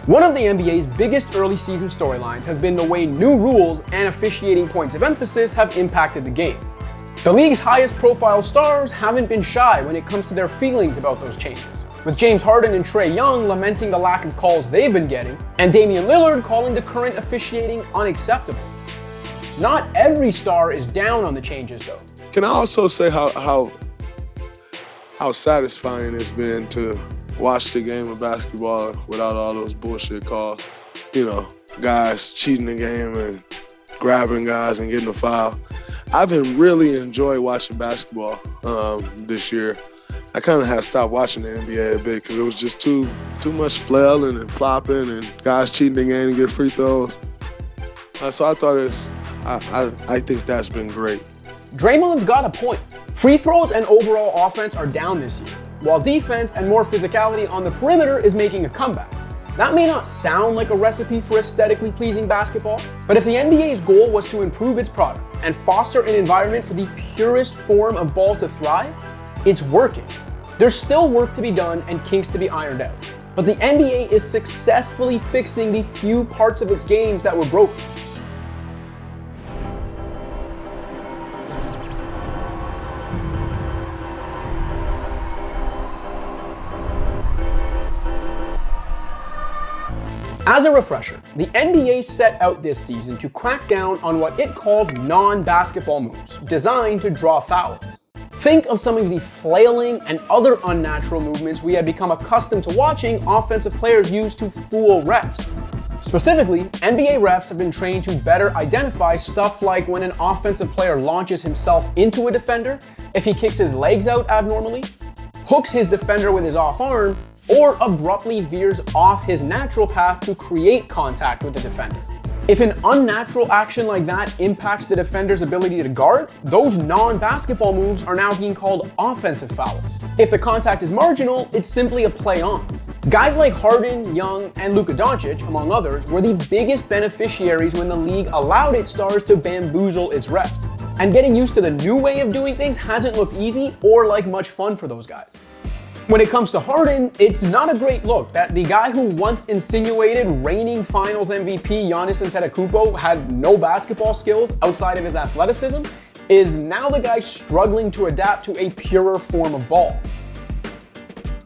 One of the NBA's biggest early season storylines has been the way new rules and officiating points of emphasis have impacted the game. The league's highest profile stars haven't been shy when it comes to their feelings about those changes, with James Harden and Trae Young lamenting the lack of calls they've been getting, and Damian Lillard calling the current officiating unacceptable. Not every star is down on the changes though. Can I also say how satisfying it's been to watch the game of basketball without all those bullshit calls? You know, guys cheating the game and grabbing guys and getting a foul. I've been really enjoyed watching basketball this year. I kind of had stopped watching the NBA a bit because it was just too much flailing and flopping and guys cheating the game and get free throws. So I thought I think that's been great. Draymond's got a point. Free throws and overall offense are down this year, while defense and more physicality on the perimeter is making a comeback. That may not sound like a recipe for aesthetically pleasing basketball, but if the NBA's goal was to improve its product and foster an environment for the purest form of ball to thrive, it's working. There's still work to be done and kinks to be ironed out, but the NBA is successfully fixing the few parts of its games that were broken. As a refresher, the NBA set out this season to crack down on what it calls non-basketball moves, designed to draw fouls. Think of some of the flailing and other unnatural movements we had become accustomed to watching offensive players use to fool refs. Specifically, NBA refs have been trained to better identify stuff like when an offensive player launches himself into a defender, if he kicks his legs out abnormally, hooks his defender with his off arm, or abruptly veers off his natural path to create contact with the defender. If an unnatural action like that impacts the defender's ability to guard, those non-basketball moves are now being called offensive fouls. If the contact is marginal, it's simply a play on. Guys like Harden, Young, and Luka Doncic, among others, were the biggest beneficiaries when the league allowed its stars to bamboozle its refs. And getting used to the new way of doing things hasn't looked easy or like much fun for those guys. When it comes to Harden, it's not a great look that the guy who once insinuated reigning finals MVP Giannis Antetokounmpo had no basketball skills outside of his athleticism is now the guy struggling to adapt to a purer form of ball.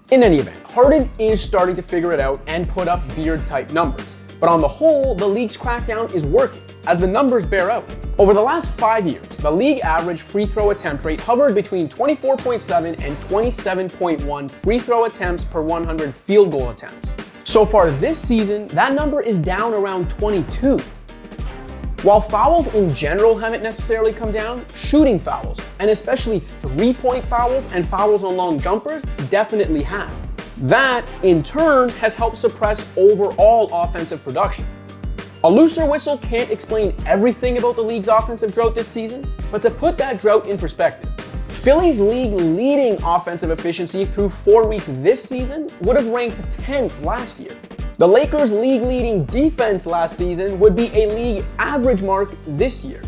In any event, Harden is starting to figure it out and put up beard-type numbers. But on the whole, the league's crackdown is working, as the numbers bear out. Over the last 5 years, the league average free throw attempt rate hovered between 24.7 and 27.1 free throw attempts per 100 field goal attempts. So far this season, that number is down around 22. While fouls in general haven't necessarily come down, shooting fouls, and especially three-point fouls and fouls on long jumpers, definitely have. That, in turn, has helped suppress overall offensive production. A looser whistle can't explain everything about the league's offensive drought this season, but to put that drought in perspective, Philly's league-leading offensive efficiency through 4 weeks this season would have ranked 10th last year. The Lakers' league-leading defense last season would be a league average mark this year.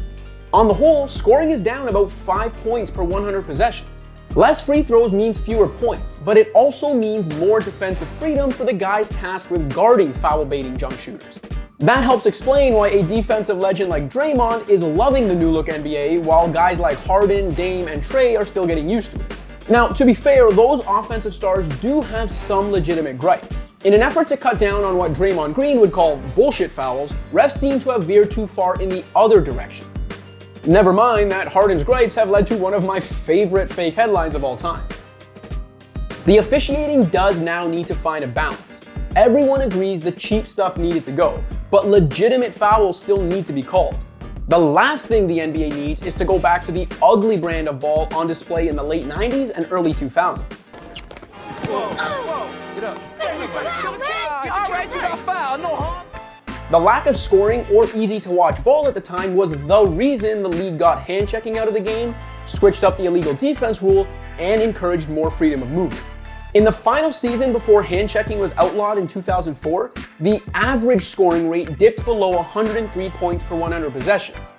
On the whole, scoring is down about 5 points per 100 possessions. Less free throws means fewer points, but it also means more defensive freedom for the guys tasked with guarding foul-baiting jump shooters. That helps explain why a defensive legend like Draymond is loving the new look NBA, while guys like Harden, Dame, and Trae are still getting used to it. Now, to be fair, those offensive stars do have some legitimate gripes. In an effort to cut down on what Draymond Green would call bullshit fouls, refs seem to have veered too far in the other direction. Never mind that Harden's gripes have led to one of my favorite fake headlines of all time. The officiating does now need to find a balance. Everyone agrees the cheap stuff needed to go, but legitimate fouls still need to be called. The last thing the NBA needs is to go back to the ugly brand of ball on display in the late 90s and early 2000s. Get up. All right, you got foul, no harm. The lack of scoring or easy-to-watch ball at the time was the reason the league got hand-checking out of the game, switched up the illegal defense rule, and encouraged more freedom of movement. In the final season before hand-checking was outlawed in 2004, the average scoring rate dipped below 103 points per 100 possessions.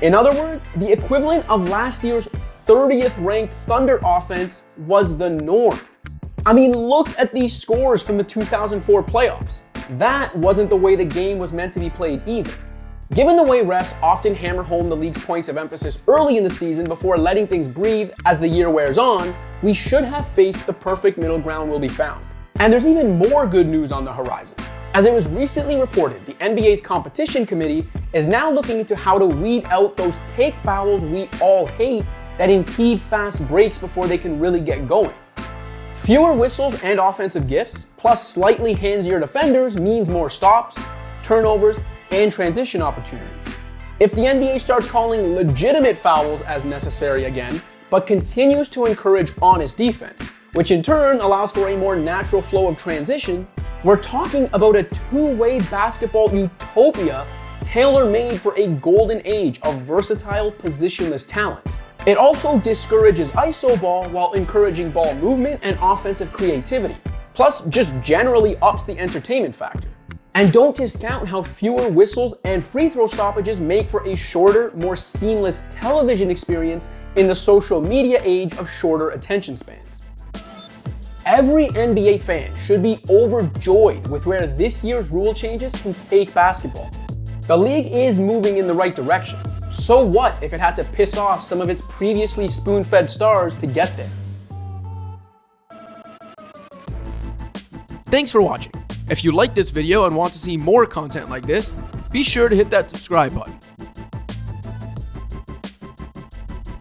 In other words, the equivalent of last year's 30th ranked Thunder offense was the norm. I mean, look at these scores from the 2004 playoffs. That wasn't the way the game was meant to be played either. Given the way refs often hammer home the league's points of emphasis early in the season before letting things breathe as the year wears on, we should have faith the perfect middle ground will be found. And there's even more good news on the horizon. As it was recently reported, the NBA's competition committee is now looking into how to weed out those take fouls we all hate that impede fast breaks before they can really get going. Fewer whistles and offensive gifts, plus slightly handier defenders means more stops, turnovers, and transition opportunities. If the NBA starts calling legitimate fouls as necessary again, but continues to encourage honest defense, which in turn allows for a more natural flow of transition, we're talking about a two-way basketball utopia tailor-made for a golden age of versatile positionless talent. It also discourages iso ball while encouraging ball movement and offensive creativity, plus just generally ups the entertainment factor. And don't discount how fewer whistles and free throw stoppages make for a shorter, more seamless television experience in the social media age of shorter attention spans. Every NBA fan should be overjoyed with where this year's rule changes can take basketball. The league is moving in the right direction. So what if it had to piss off some of its previously spoon-fed stars to get there? Thanks for watching. If you liked this video and want to see more content like this, be sure to hit that subscribe button.